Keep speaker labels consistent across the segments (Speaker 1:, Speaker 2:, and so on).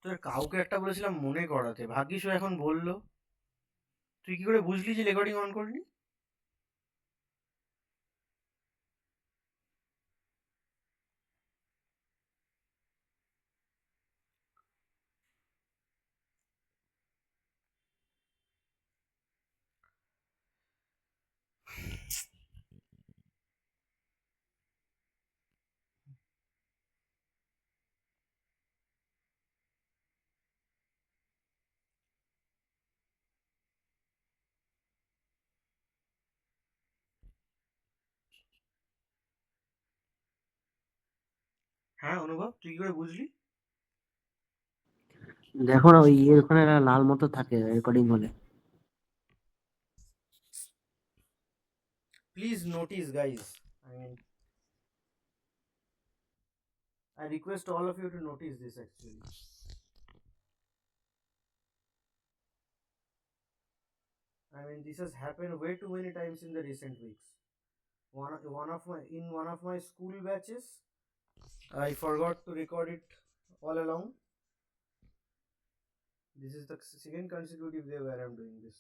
Speaker 1: তোর কাউকে একটা বলেছিলাম মনে করাতে, ভাগ্যিস ও এখন বললো। তুই কি করে বুঝলি যে রেকর্ডিং অন করলি? হ্যাঁ অনুভব, তুই কি করে বুঝলি?
Speaker 2: দেখো না, ওই ওখানে একটা লাল মতো থাকে রেকর্ডিং হলে।
Speaker 1: Please notice guys, I mean I request all of you to notice this actually. I mean, this has happened way too many times in the recent weeks. One of my school batches, I forgot to record it all along. This is the second consecutive day where I'm doing this.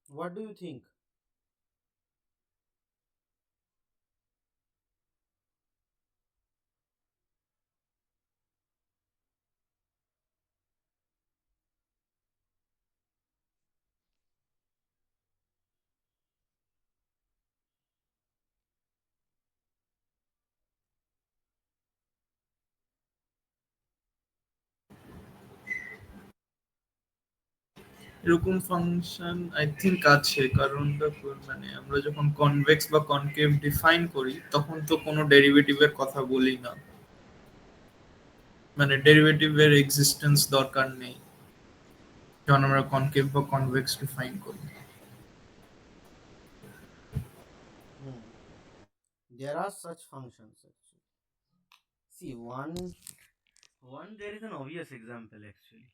Speaker 1: What do you think?
Speaker 3: এরকম function I think আছে, কারণ দেখো মানে আমরা যখন convex বা concave define করি তখন তো কোনো ডেরিভেটিভের কথা বলি না, মানে ডেরিভেটিভের এক্সিস্টেন্স দরকার নেই যখন আমরা কনকেভ বা কনভেক্স ডিফাইন করি।
Speaker 1: Hmm. There are such functions actually. See, one there is an obvious example actually.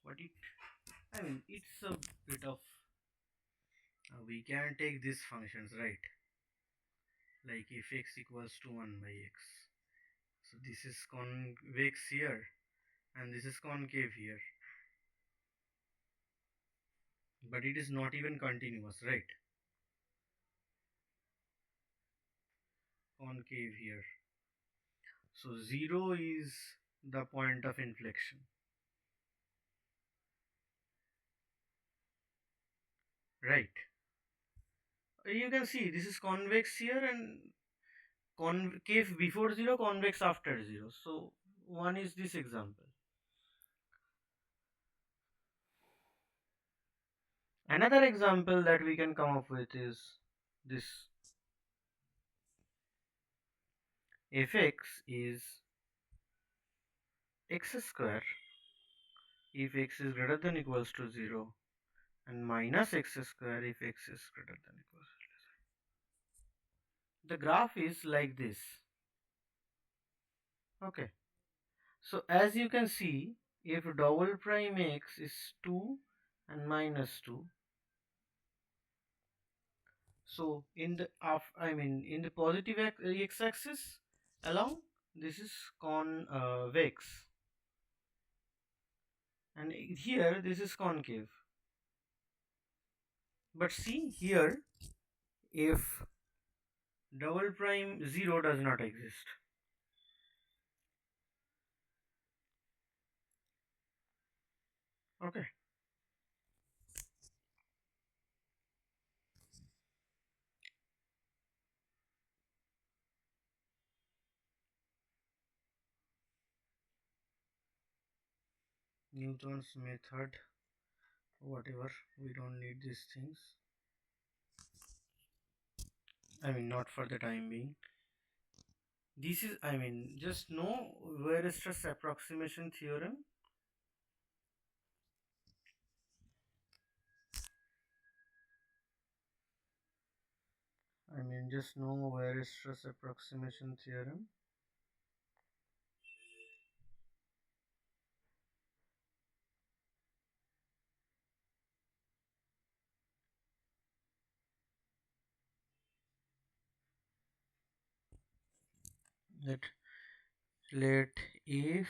Speaker 1: but it's a bit of we can take these functions, right? Like if x equals to 1 by x, so this is convex here and this is concave here, but it is not even continuous, right? Concave here, so 0 is the point of inflection, right? You can see this is convex here and concave before 0, convex after 0. So one is this example. Another example that we can come up with is this: fx is x square if x is greater than equals to 0 and minus x square if x is greater than equals to 0. The graph is like this. Okay, so as you can see, if double prime x is 2 and minus 2, so in the in the positive x-axis along, this is convex, and here this is concave. But see here, if double prime 0 does not exist, okay, Newton's method, whatever, we don't need these things, not for the time being. This is just know where stress approximation theorem. Just know where stress approximation theorem. Let if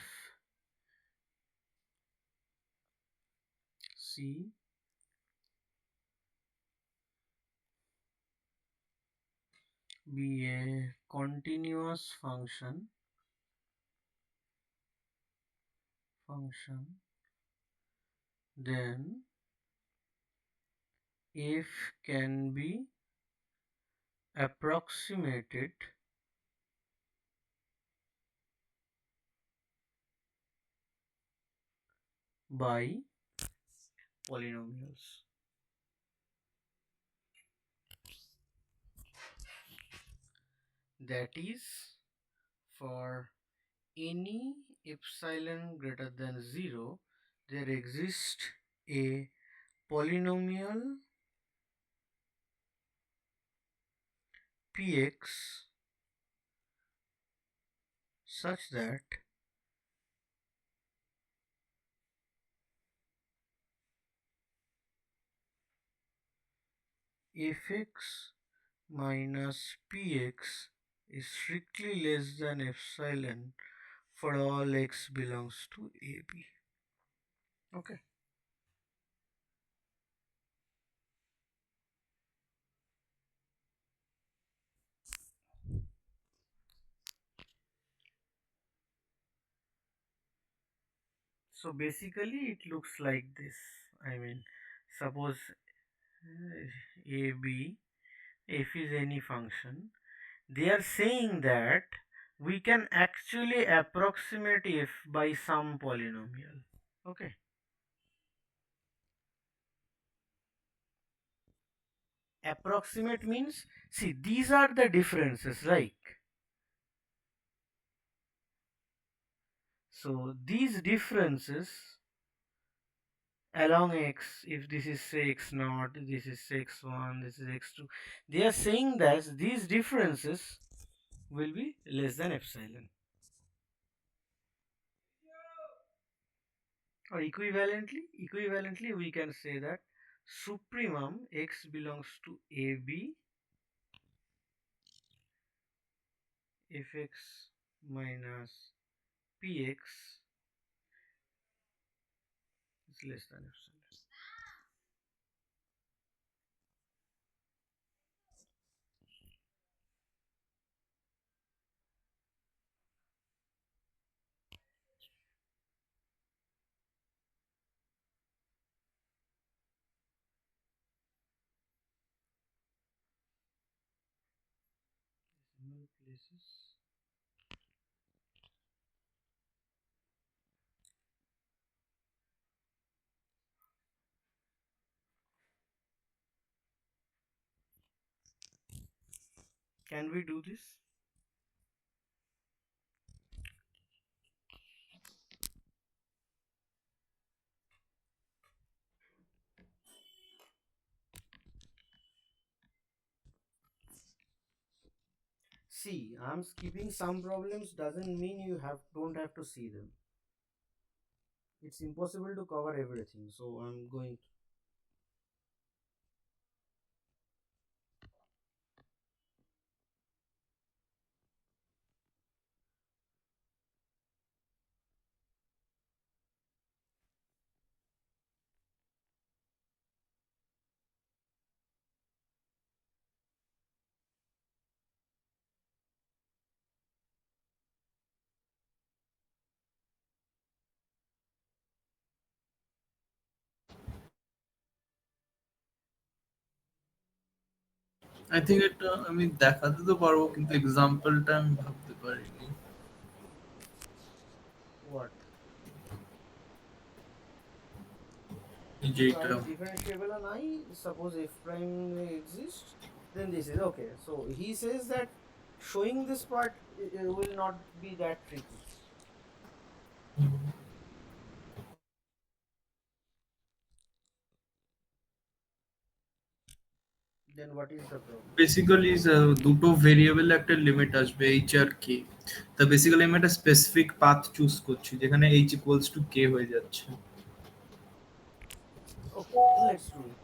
Speaker 1: C be a continuous function, then f can be approximated by polynomials. That is, for any epsilon greater than 0, there exists a polynomial px such that fx minus px is strictly less than epsilon for all x belongs to AB. Okay. So basically it looks like this. Suppose AB, f is any function. They are saying that we can actually approximate f by some polynomial. Okay. Approximate means, see, these are the differences, like, so these differences along x, if this is say x0, this is x1, this is x2, they are saying that these differences will be less than epsilon. Or equivalently, we can say that supremum x belongs to AB if x minus px is less than epsilon. Decimal places. Can we do this? See, I'm skipping some problems doesn't mean you don't have to see them. It's impossible to cover everything, so I'm going to.
Speaker 3: I think এটা আমি দেখাতে তো পারবো, কিন্তু এক্সাম্পলটা আমি ভাবতে পারিনি।
Speaker 1: What?
Speaker 3: যেটা
Speaker 1: Prime differentiable on I, suppose f prime exists, then this is okay. So he says that showing this part will not be that tricky. Then what is the problem?
Speaker 3: Basically দুটো variable একটা limit আসবে H R কে। তা basically আমি একটা specific path choose করছি যেখানে H equals to কে হয়ে যাচ্ছে।
Speaker 1: Okay, let's do it.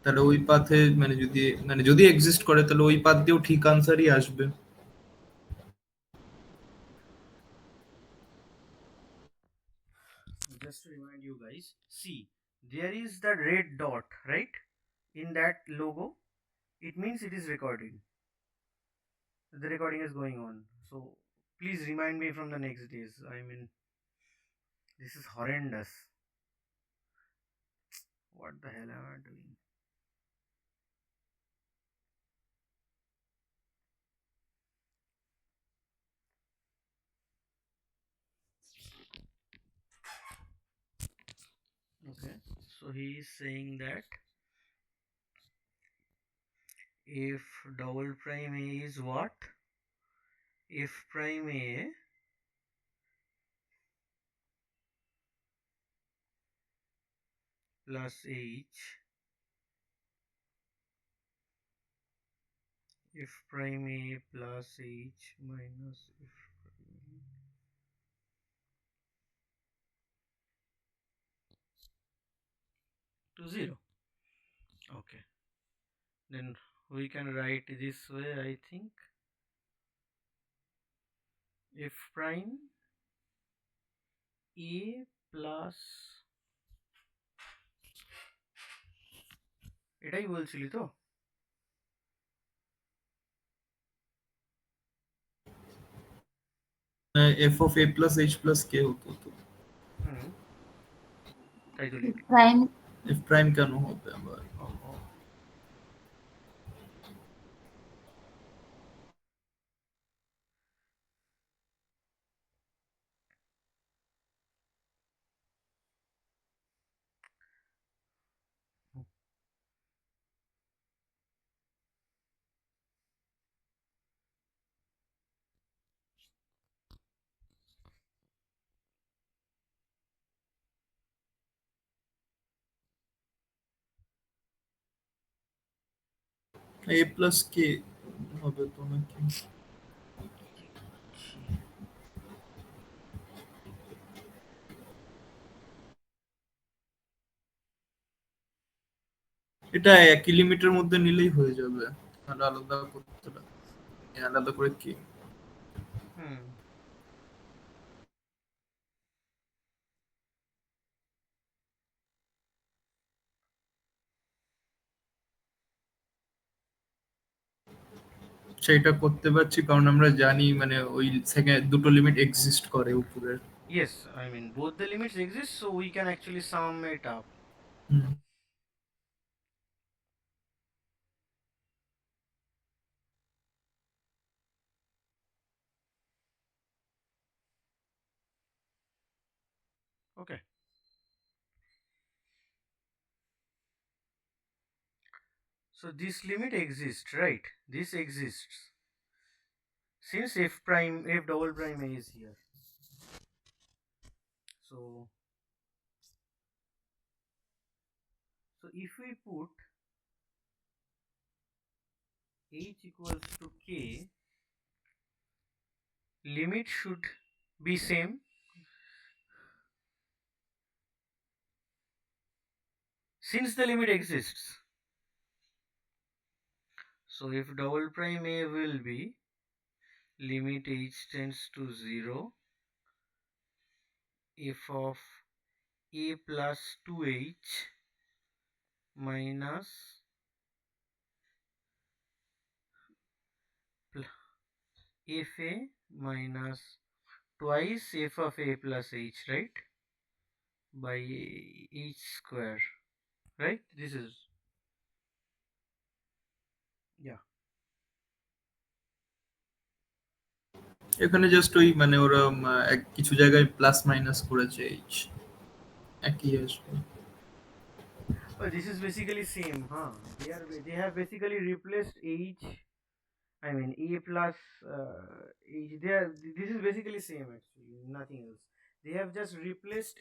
Speaker 3: তাহলে ওই পাথে যদি এক্সিস্ট করে তাহলে ওই পাথ দিয়েও ঠিক আনসারই আসবে।
Speaker 1: Just to remind you guys, see, there is the red dot, right? In that logo, it means it is recording. The recording is going on. So please remind me from the next days. I mean, this is horrendous. What the hell am I doing? Okay, so he is saying that if double prime A is what? If prime A plus H, if prime A plus H minus if prime A to 0. Okay, then we can write this way, I think. F prime A plus, এটাই বলছিলি তো?
Speaker 3: F of A plus H plus K হতো তো।
Speaker 1: হুম, তাই তো লিখলাম।
Speaker 4: Prime
Speaker 3: F prime কেন হবে আবার?
Speaker 1: ওহো,
Speaker 3: এ প্লাস কে হবে তো নাকি?
Speaker 1: কি যে করছি।
Speaker 3: এটা একই লিমিটের মধ্যে নিলেই হয়ে যাবে, আর আলাদা করতে হবে। আলাদা করে কি?
Speaker 1: Hmm.
Speaker 3: সেটা করতে পারছি কারণ আমরা জানি মানে ওই সেকেন্ড দুটো লিমিট এক্সিস্ট করে উপরের।
Speaker 1: Yes, I mean both the limits exist, so we can actually sum it up.
Speaker 3: Hmm.
Speaker 1: Okay. So this limit exists, right? This exists since f double prime a is here. So if we put h equals to k, limit should be same since the limit exists. So if double prime a will be limit h tends to 0 f of a plus 2h minus f a minus twice f of a plus h, right, by h square, right? This is, yeah.
Speaker 3: এখানে just ওই মানে ওরা কিছু জায়গায় plus minus করেছে H, একই আসবে।
Speaker 1: Well, this is basically same, huh? They have basically replaced h. I mean a plus h. This is basically same actually, nothing else. They have just replaced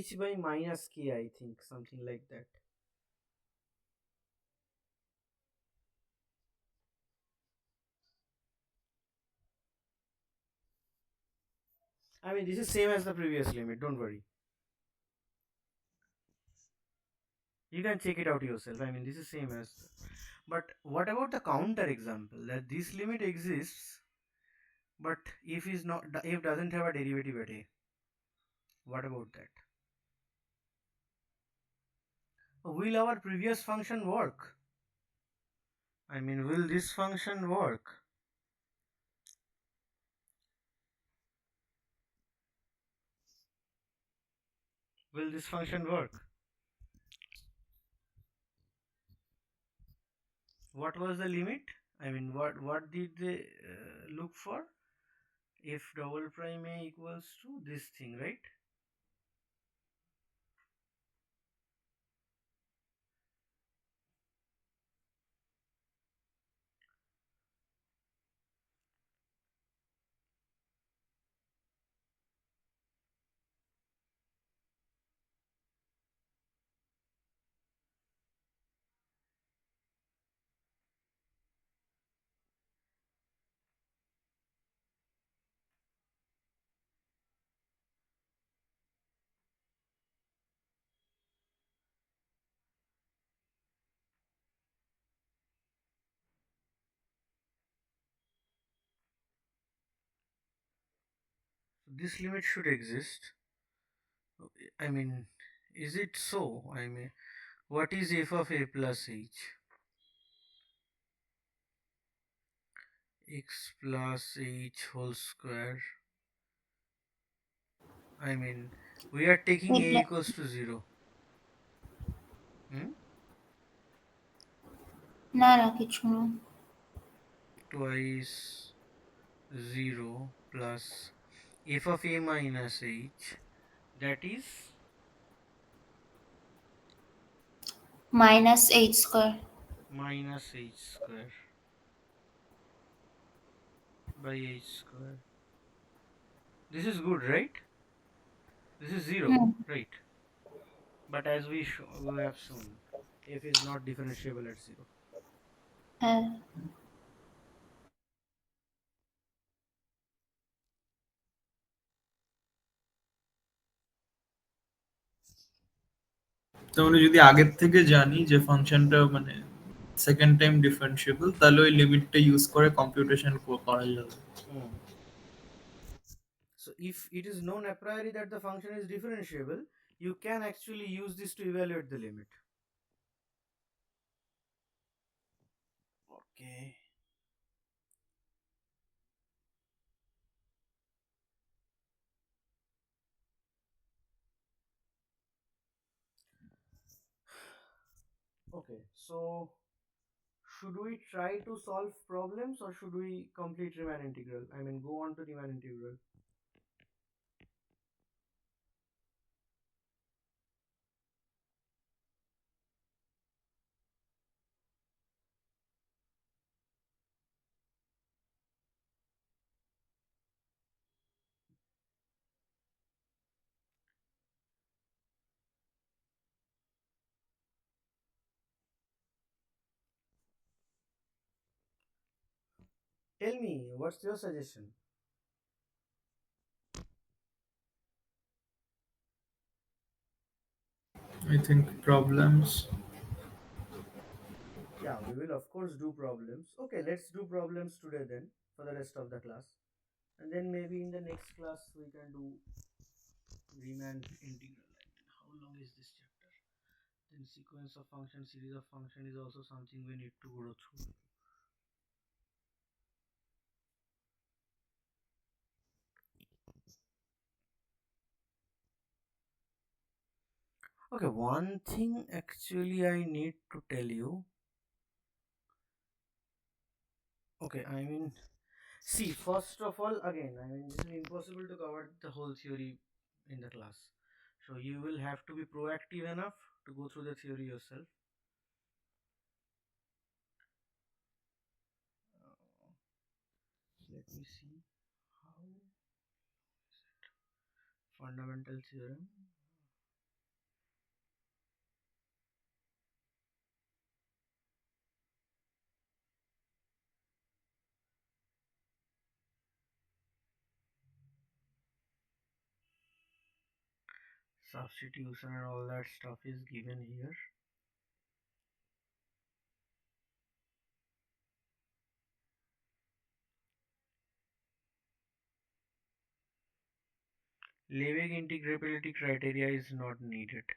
Speaker 1: h by minus k, I think, something like that. I mean, this is same as the previous limit. Don't worry. You can check it out yourself. I mean, this is same as. But what about the counter example that this limit exists, but if doesn't have a derivative at a? What about that? Will our previous function work? I mean, will this function work? Will this function work? What was the limit? I mean, what did they look for? If double prime a equals to this thing, right? So this limit should exist. I mean, is it so? I mean, what is f of a plus h? X plus h whole square. I mean, we are taking a equals to 0. Hmm?
Speaker 4: না না কিছু না।
Speaker 1: Twice 0 plus f of a minus h, that is
Speaker 4: minus H square.
Speaker 1: minus h square by h square. This is good, right? This is 0,
Speaker 4: hmm
Speaker 1: right? But as we have shown, f is not differentiable at 0.
Speaker 4: হ্যাঁ
Speaker 3: তার মানে যদি আগের থেকে জানি যে ফাংশনটা মানে সেকেন্ড টাইম ডিফারেন্সিয়েবল, তাহলে ওই লিমিটটা ইউজ করে কম্পিউটেশন করা যাবে।
Speaker 1: Hmm. So if it is known a priori that the function is differentiable, you can actually use this to evaluate the limit. Okay. Okay, so should we try to solve problems or should we complete Riemann integral? I mean, go on to Riemann integral. Tell me, what's your suggestion?
Speaker 3: I think problems.
Speaker 1: Yeah, we will of course do problems. Okay, let's do problems today then for the rest of the class. And then maybe in the next class we can do Riemann integral. I mean, how long is this chapter? Then sequence of function, series of function is also something we need to go through. Okay, one thing actually I need to tell you. Okay, I mean, see, first of all, again, I mean, this is impossible to cover the whole theory in the class. So you will have to be proactive enough to go through the theory yourself. Let me see how is it. Fundamental theorem. Substitution and all that stuff is given here. Lebesgue integrability criteria is not needed.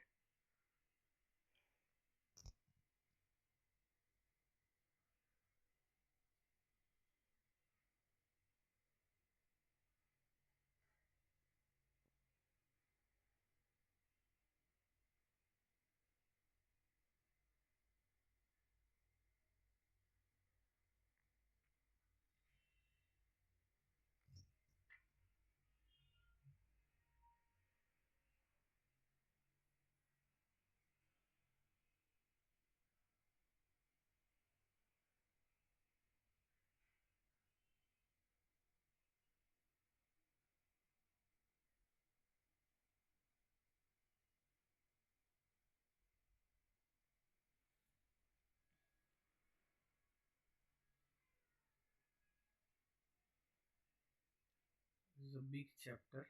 Speaker 1: This is a big chapter.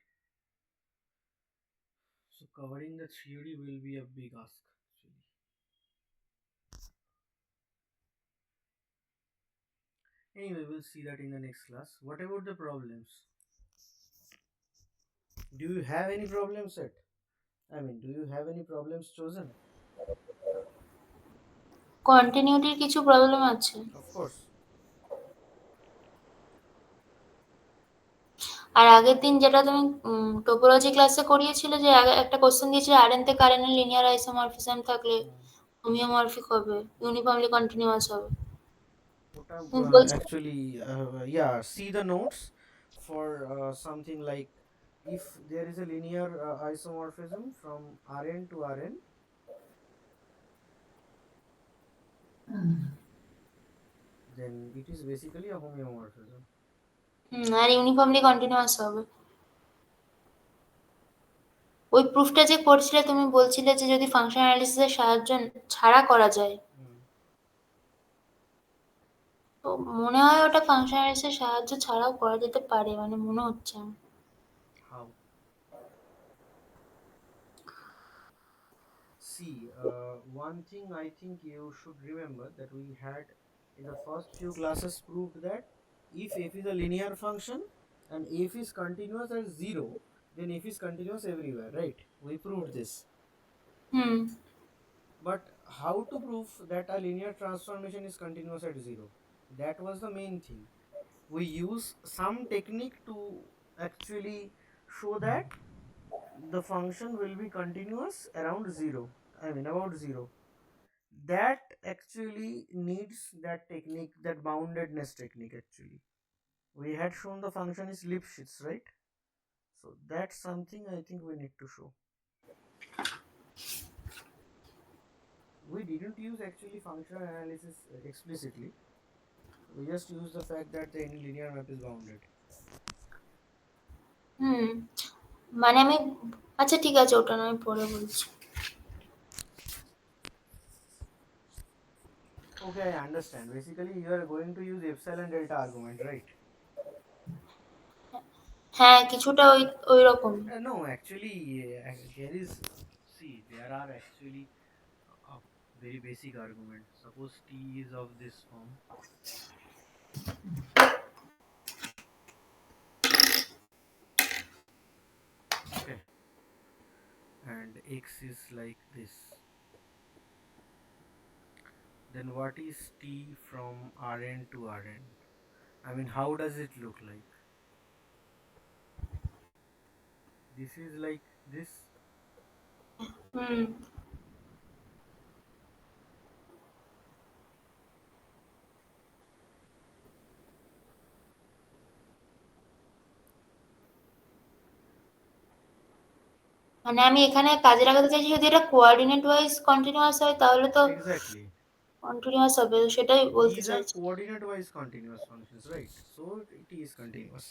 Speaker 1: So covering the theory will be a big ask actually. Anyway, we'll see that in the next class. What about the problems? Do you have any problems set? I mean, do you have any problems chosen?
Speaker 4: কন্টিনিউটির কিছু problem আছে।
Speaker 1: Of course.
Speaker 4: আর আগের দিন যেটা তুমি topology ক্লাসে করিয়েছিলে, যে আগে একটা কোশ্চেন দিয়েছিলে Rn তে কারেন্টের লিনিয়ার আইসোমরফিজম থাকলে হোমিওমরফিক হবে, ইউনিফর্মলি কন্টিনিউয়াস হবে। তুমি বলছো
Speaker 1: Actually, yeah, see the notes for something like if there is a linear isomorphism from Rn to Rn, then it is basically a homeomorphism.
Speaker 4: আর ইউনিফর্মলি কন্টিনিউয়াস হবে। ওই প্রুফটা যে করছিলে তুমি বলছিলে যে যদি ফাংশন অ্যানালিসিসের সাহায্য ছাড়া করা যায়, তো মনে হয় ওটা ফাংশন অ্যানালিসিসের সাহায্য ছাড়াও করা যেতে পারে, মানে মনে হচ্ছে আমার।
Speaker 1: How? See, one thing I think you should remember that we had in the first few classes proved that if f is a linear function and f is continuous at 0, then f is continuous everywhere, right? We proved this.
Speaker 4: Hmm.
Speaker 1: But how to prove that a linear transformation is continuous at 0? That was the main thing. We use some technique to actually show that the function will be continuous around 0. I mean about 0. That actually needs that technique, that boundedness technique actually. We had shown the function is Lipschitz, right? So that's something I think we need to show. We didn't use actually functional analysis explicitly. We just use the fact that the any linear map is bounded.
Speaker 4: হুম, মানে আমি আচ্ছা ঠিক আছে, ওটা না আমি পরে বলছি।
Speaker 1: Okay, I understand. Basically, you are going to use epsilon delta argument, right?
Speaker 4: হ্যাঁ, কিছুটা ওই ওই রকম।
Speaker 1: No, actually, here is see, there are actually a very basic argument. Suppose t is of this form, okay, and x is like this. Then what is t from Rn to Rn? I mean, how does it look like? This is like this.
Speaker 4: হুম, মানে আমি এখানে কাজে লাগাতে চাইছি যদি এটা coordinate wise continuous হয় তাহলে তো
Speaker 1: Exactly.
Speaker 4: কন্টিনিউয়াস হবে, সেটাই বলতে
Speaker 1: These are
Speaker 4: চাইছি।
Speaker 1: coordinate wise continuous functions, right? So it is continuous.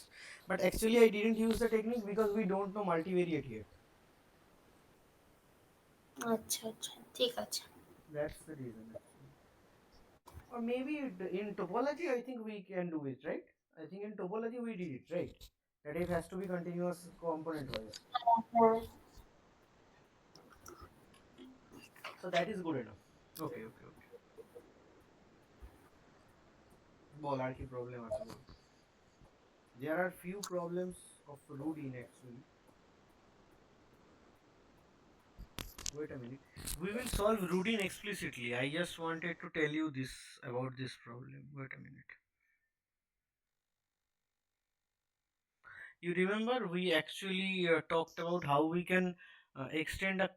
Speaker 1: But actually, I didn't use the technique because we don't know multivariate yet.
Speaker 4: আচ্ছা আচ্ছা, ঠিক আছে।
Speaker 1: That's the reason actually. Or maybe in topology, I think we can do it, right? I think in topology we did it, right? That it has to be continuous component wise.
Speaker 4: হ্যাঁ,
Speaker 1: So that is good enough. Okay, okay, okay. বল আর কি problem আছে বল. There are few problems of routine actually. Wait a minute. We will solve routine explicitly. I just wanted to tell you this about this problem. Wait a minute. You remember we actually talked about how we can extend a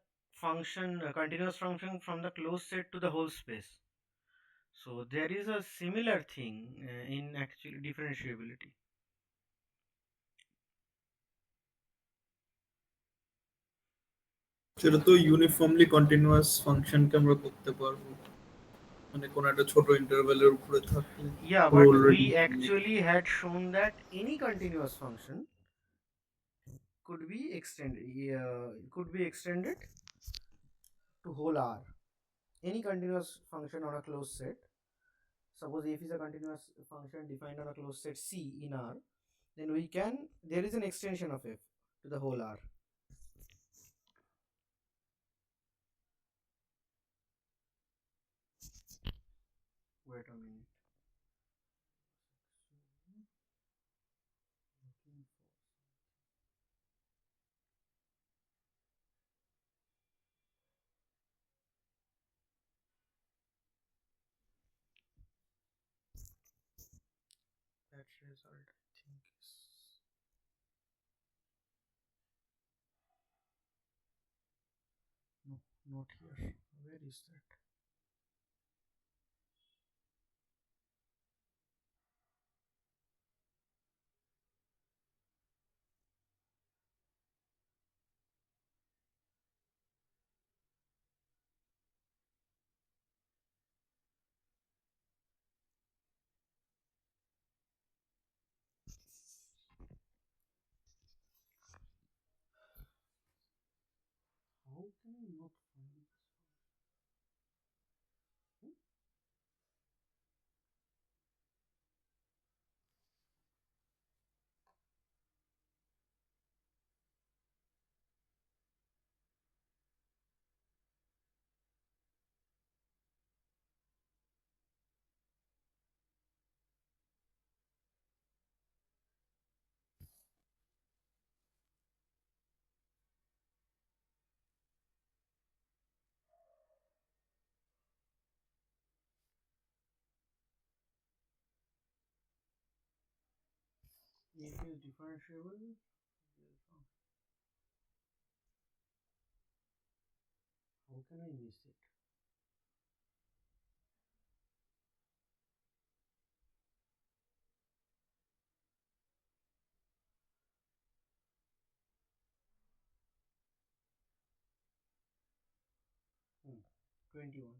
Speaker 1: function, a continuous function from the closed set to the whole space. So there is a similar thing in actually differentiability.
Speaker 3: সেটা তো uniformly continuous ফাংশনকে আমরা করতে পারবো, মানে কোনো একটা ছোট ইন্টারভ্যালের উপরে থাকলে
Speaker 1: Yeah,
Speaker 3: or
Speaker 1: but
Speaker 3: already
Speaker 1: we actually had shown that any continuous function could be extended to whole R. Any continuous function on a closed set. Suppose f is a continuous function defined on a closed set C in R, then there is an extension of f to the whole R. Wait a minute. That result I think is no, not here. Where is that? How can I not find this? It is differentiable. How can I miss it? Hmm. 21.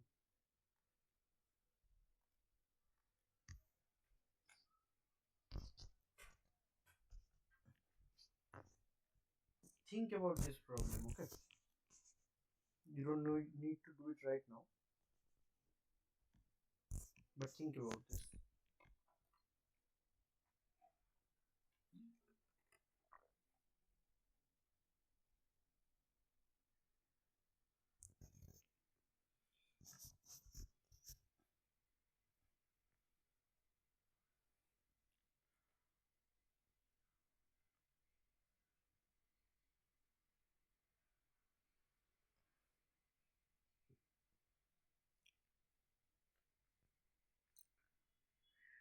Speaker 1: Think about this problem, okay? You don't know, need to do it right now, but think about this.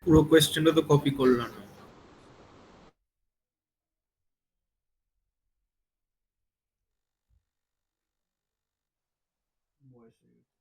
Speaker 3: পুরো কোয়েশ্চেনটা তো copy করলাম না।
Speaker 1: বয়স হয়ে গেছে।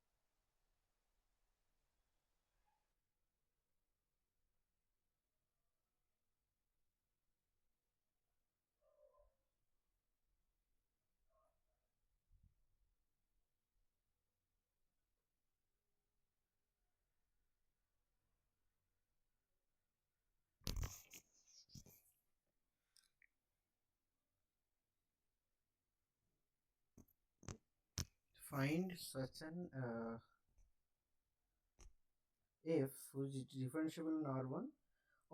Speaker 1: Find such an f which is differentiable in R1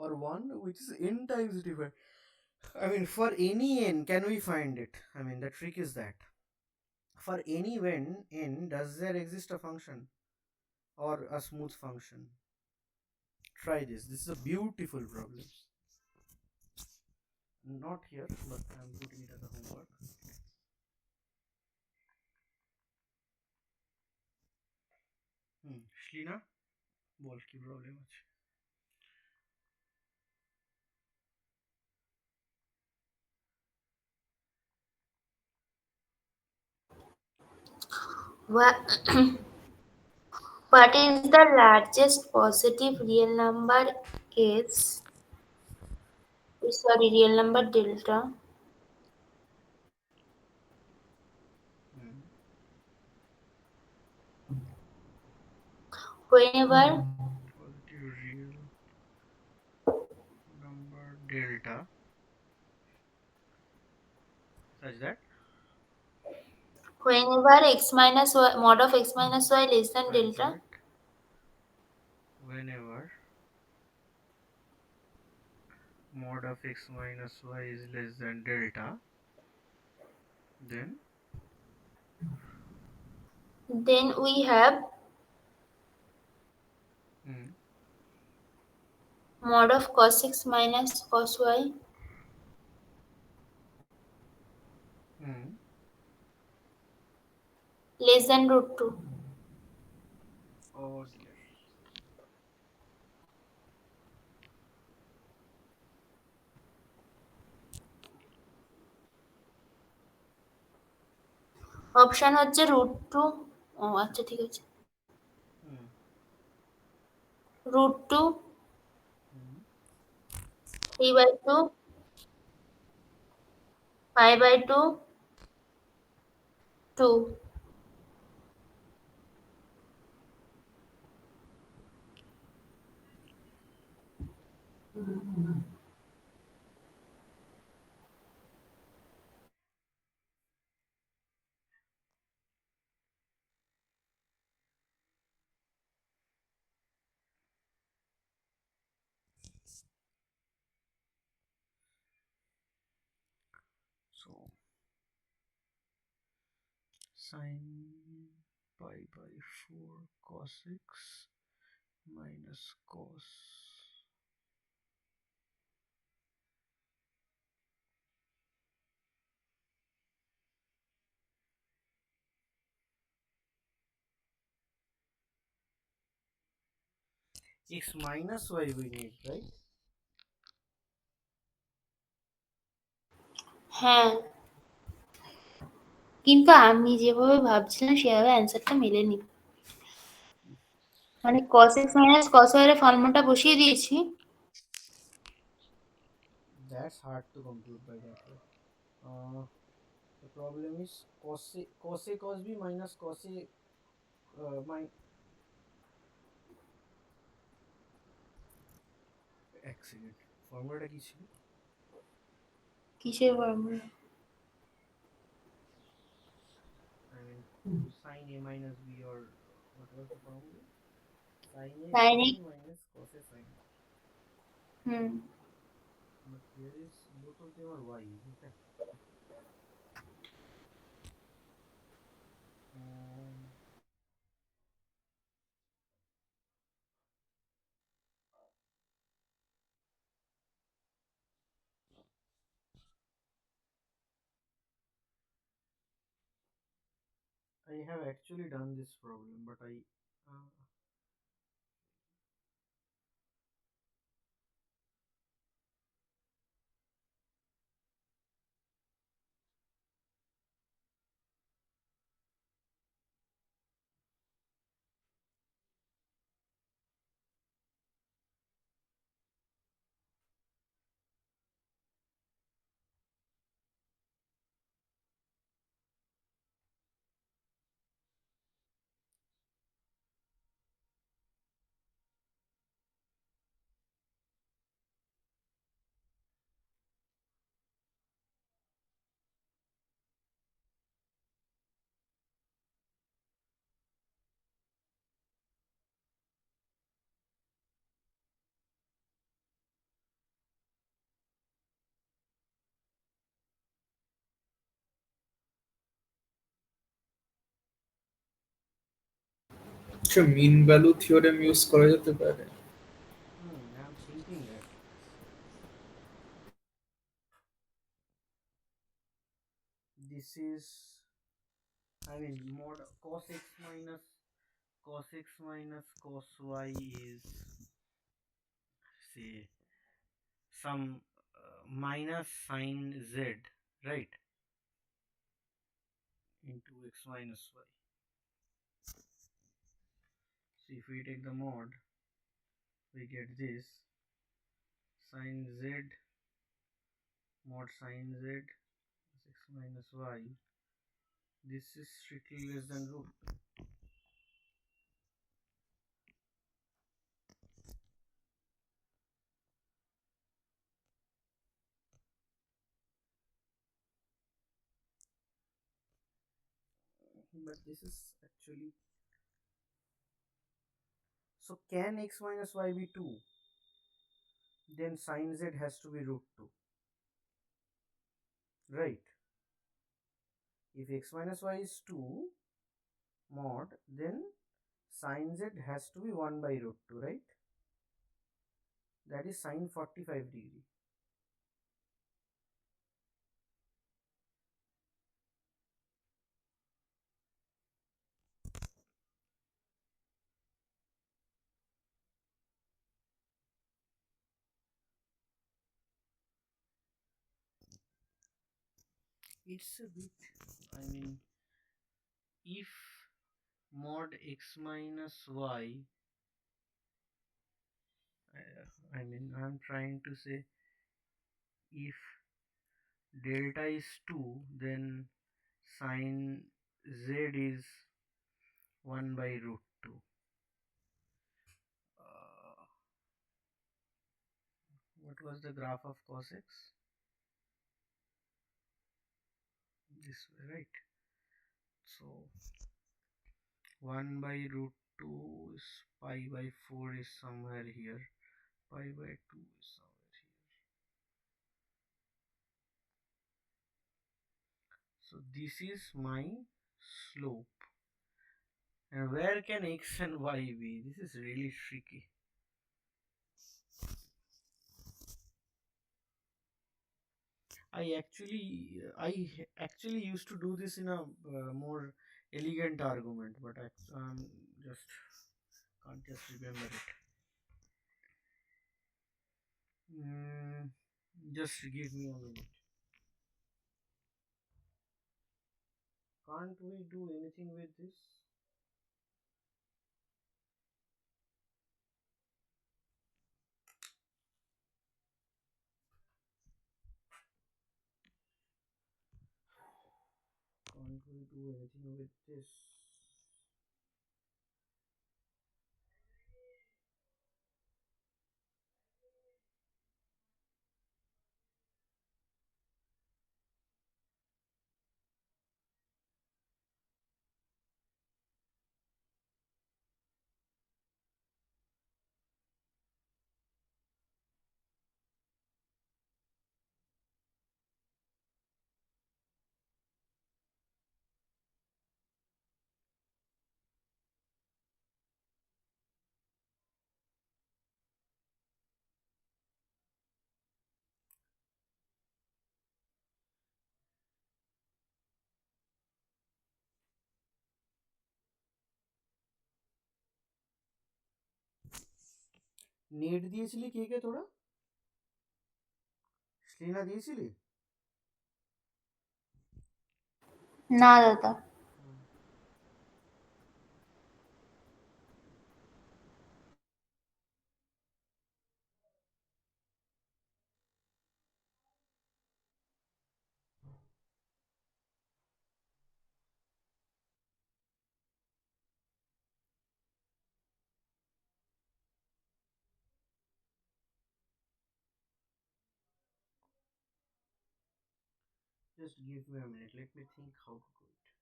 Speaker 1: or 1 which is n times different. I mean, for any n, can we find it? I mean, the trick is that for any when n, does there exist a function or a smooth function? Try this. This is a beautiful problem. Not here, but I'm putting it as a homework. শ্লীনা বল কি problem আছে?
Speaker 4: What what is the largest positive real number is real number delta whenever
Speaker 1: Positive real number delta such that
Speaker 4: x minus y mod of x minus y less than delta.
Speaker 1: Whenever mod of x minus y is less than delta,
Speaker 4: Then we have mod of cos x minus cos y less than root 2.
Speaker 1: oh dear.
Speaker 4: Option হচ্ছে root 2। ও আচ্ছা ঠিক আছে, root 2 3/2 5/2 2।
Speaker 1: So sin pi by 4 cos x minus cos x minus y we need, right?
Speaker 4: হ্যাঁ, কিন্তু আমি যেভাবে ভাবছিলাম সেভাবে অ্যান্সারটা মেলেনি। মানে cos x minus cos y এর ফর্মুলাটা বসিয়ে দিয়েছি।
Speaker 1: That's hard to compute by that way. The problem is cos a cos b minus cos a এক সেকেন্ড, ফর্মুলাটা কি ছিল?
Speaker 4: কিসের formula?
Speaker 1: I mean sin a minus b, or what was the formula? Sin a
Speaker 4: sin
Speaker 1: cos
Speaker 4: x,
Speaker 1: b minus cos a sin b.
Speaker 4: Hmm,
Speaker 1: But here is both of them are y, isn't it? Um, I have actually done this problem, but uh,
Speaker 3: আচ্ছা, mean value theorem use করা যেতে পারে।
Speaker 1: I'm thinking that this is, I mean, mod cos x minus cos y is, say, some minus sin z, right, into x minus y. So if we take the mod, we get this sin z mod sin z is x minus y. This is strictly less than root. But this is actually, so can x minus y be 2? Then sin z has to be root 2, right? If x minus y is 2 mod, then sin z has to be 1 by root 2, right? That is sin 45 degree. It's a bit, I mean, if mod x minus y, I mean, I'm trying to say, if delta is 2, then sin z is 1 by root 2. Uh, what was the graph of cos x? This way, right? So 1 by root 2 is pi by 4 is somewhere here. Pi by 2 is somewhere here. So this is my slope. And where can x and y be? This is really tricky. I actually used to do this in a more elegant argument, but just can't just remember it. Just give me a minute. Can't we do anything with this? Can't we do anything with this? Net দিয়েছিলি কে কে তোরা? শ্লীনা দিয়েছিলি?
Speaker 4: না দাদা।
Speaker 1: Just give me a minute. Let me think how to do it.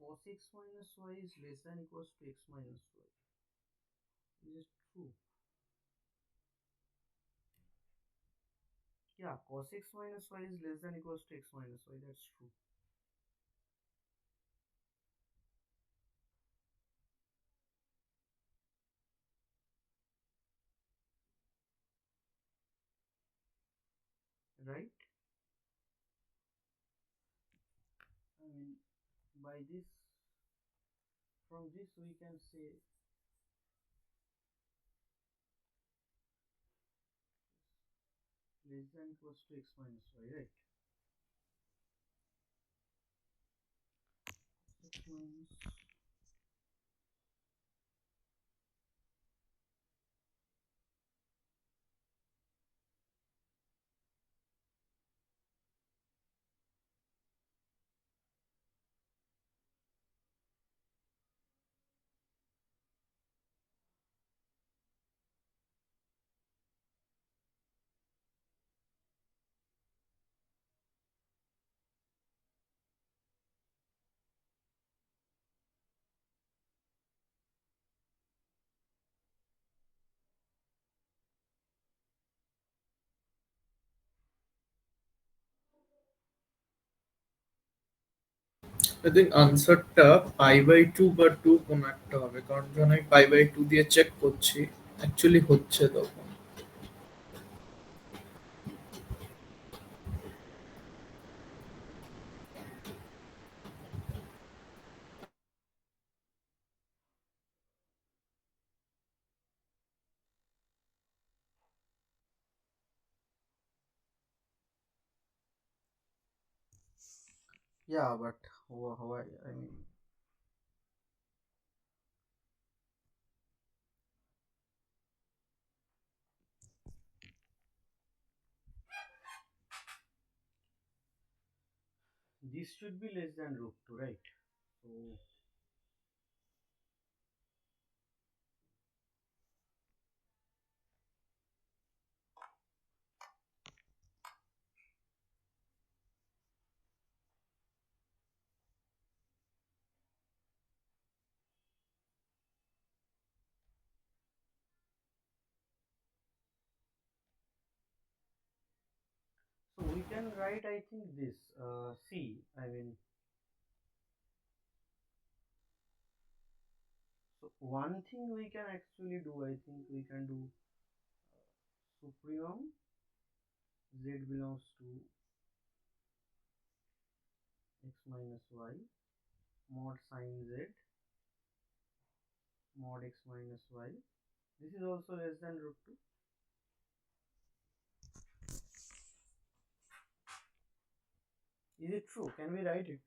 Speaker 1: Cos x minus y is less than equals to x minus y. Is it true? Yeah, cos x minus y is less than equals to x minus y. That's true. Right? I mean, by this, from this we can say less than equals to x minus y, right? X minus
Speaker 3: I think আনসারটা π/2 বা 2 কোন একটা হবে, কারণ যখন আমি π/2 দিয়ে check করছি অ্যাকচুয়ালি হচ্ছে তখন।
Speaker 1: yeah, but how I mean, this should be less than root 2, right? So can write, I think, this C. I mean, so one thing we can actually do, I think we can do supremum z belongs to x minus y mod sin z mod x minus y. This is also less than root 2. Is it true? Can we write it?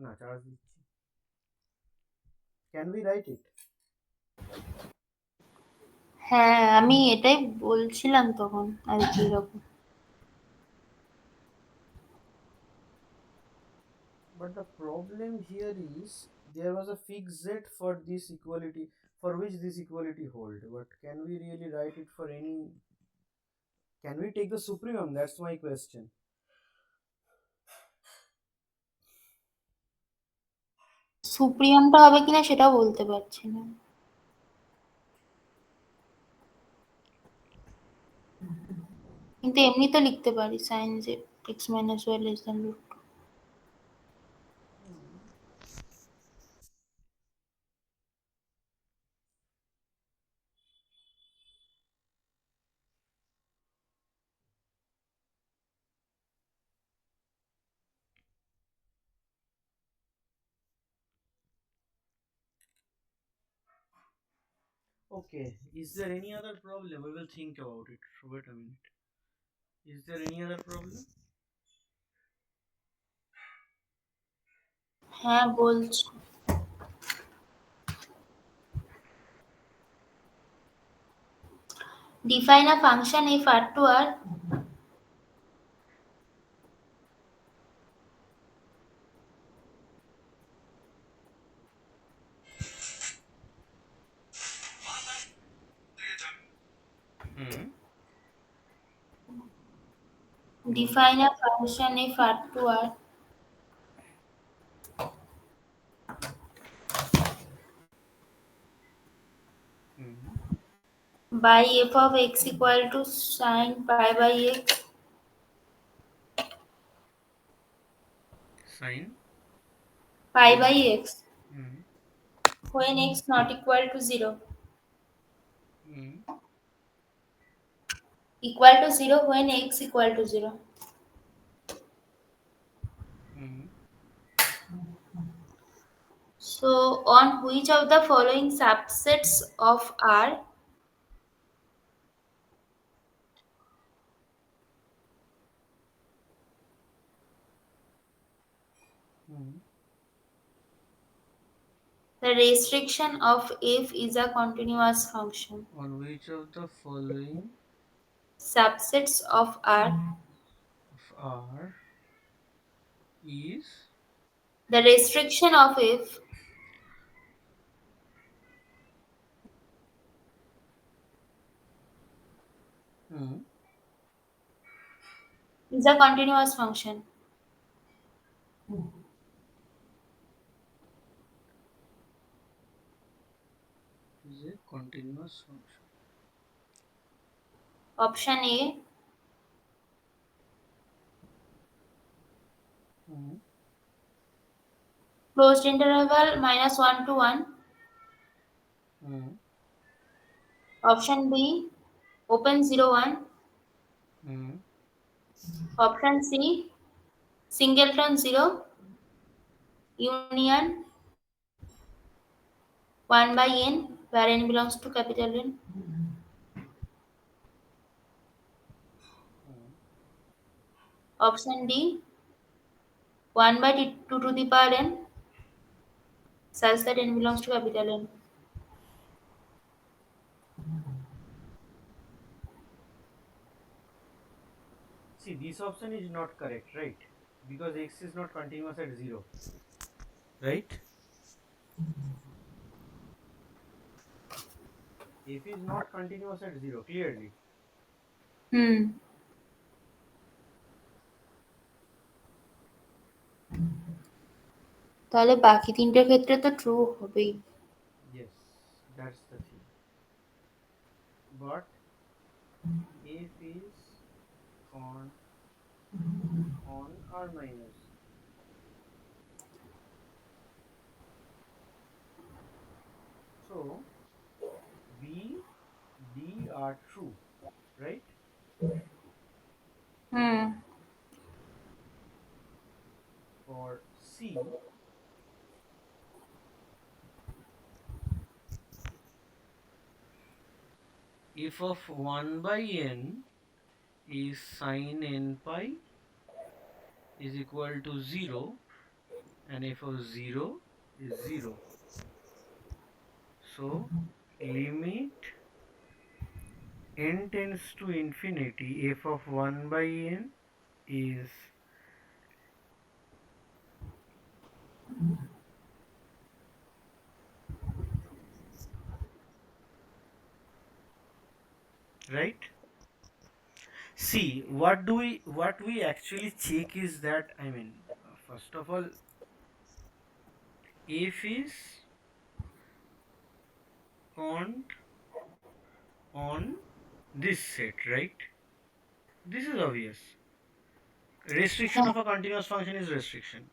Speaker 1: না charge দিচ্ছি। Can we write it?
Speaker 4: হ্যাঁ, আমি এটাই বলছিলাম তখন আর কি রকম।
Speaker 1: But the problem here is there was a fixed z for this equality, for which this equality hold. But can we really write it for any? Can we take the supremum? That's my question.
Speaker 4: সুপ্রিমটা হবে কিনা সেটাও বলতে পারছি না। কিন্তু এমনি তো লিখতে পারি sin z x minus y less than root 2।
Speaker 1: Okay, is there any other problem? We will think about it. Wait a minute. Is there any other problem?
Speaker 4: হ্যাঁ বলছি। Define a function if R to R define a function if R to R by f of x equal to sin pi by x
Speaker 1: Sin
Speaker 4: pi by x when x not equal to 0 equal to 0 when x equal to 0. So on which of the following subsets of R the restriction of f is a continuous function?
Speaker 1: On which of the following
Speaker 4: Subsets of R
Speaker 1: of R is
Speaker 4: the restriction of f is a continuous function?
Speaker 1: is a continuous function.
Speaker 4: Option A closed interval -1 to 1. Option B open 0 1. Option C singleton 0 union 1 by n where n belongs to capital N. Option D 1 by 2 to the power n such that n belongs to capital N.
Speaker 1: See, this option is not correct, right? Because x is not continuous at 0, right? F is not continuous at 0, clearly.
Speaker 4: তাহলে বাকি তিনটের ক্ষেত্রে তো true হবেই।
Speaker 1: Yes, that's the thing. But if is con on r minus z, so b d are true, right?
Speaker 4: Hmm.
Speaker 1: For c, f of 1 by n is sin n pi is equal to 0, and f of 0 is 0. So limit n tends to infinity, f of 1 by n is right. See, what we actually check is that, I mean, first of all, f is cont on this set, right? This is obvious. Restriction of a continuous function is restriction.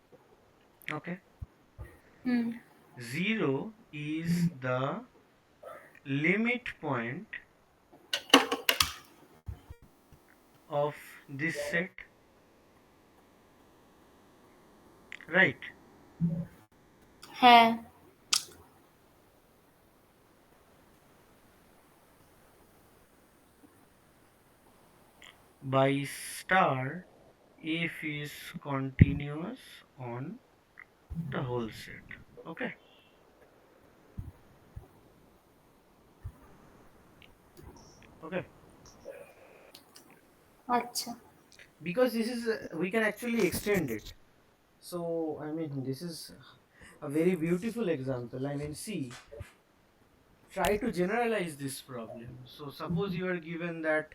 Speaker 1: Okay.
Speaker 4: Hmm.
Speaker 1: 0 is the limit point of this set, right?
Speaker 4: হ্যাঁ।
Speaker 1: By star, f is continuous on the whole set. Okay. Okay.
Speaker 4: আচ্ছা।
Speaker 1: Because this is we can actually extend it. So I mean, this is a very beautiful example. I mean, see, try to generalize this problem. So suppose you are given that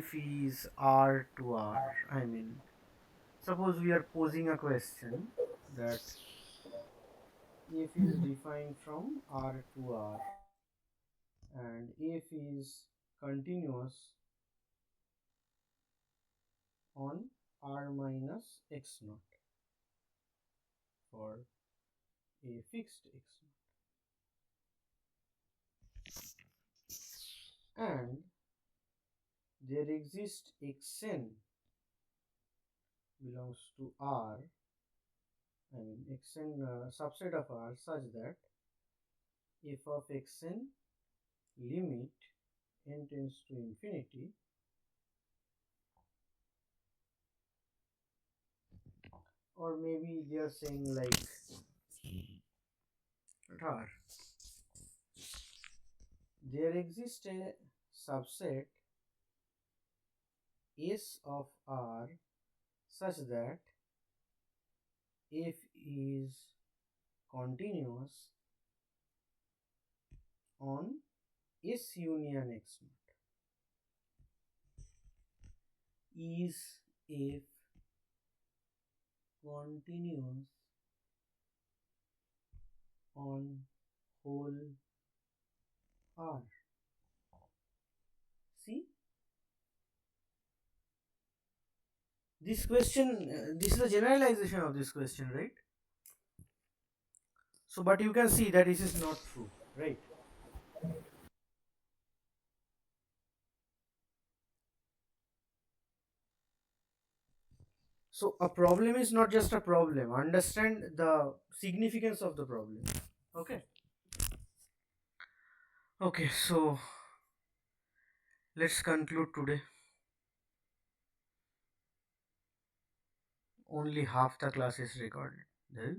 Speaker 1: f is r to r. I mean, suppose we are posing a question that f is defined from r to r, and f is continuous on r minus x naught for a fixed x naught, and there exists xn belongs to R, I mean xn subset of R, such that f of xn limit n tends to infinity, or maybe they are saying like R, there exists a subset S of R such that f is continuous on S union x naught. Is f continuous on whole R? See, this question, this is a generalization of this question, right? So, but you can see that this is not true, right? So a problem is not just a problem. Understand the significance of the problem. Okay. Okay, so let's conclude today. Only half the class is recorded. Then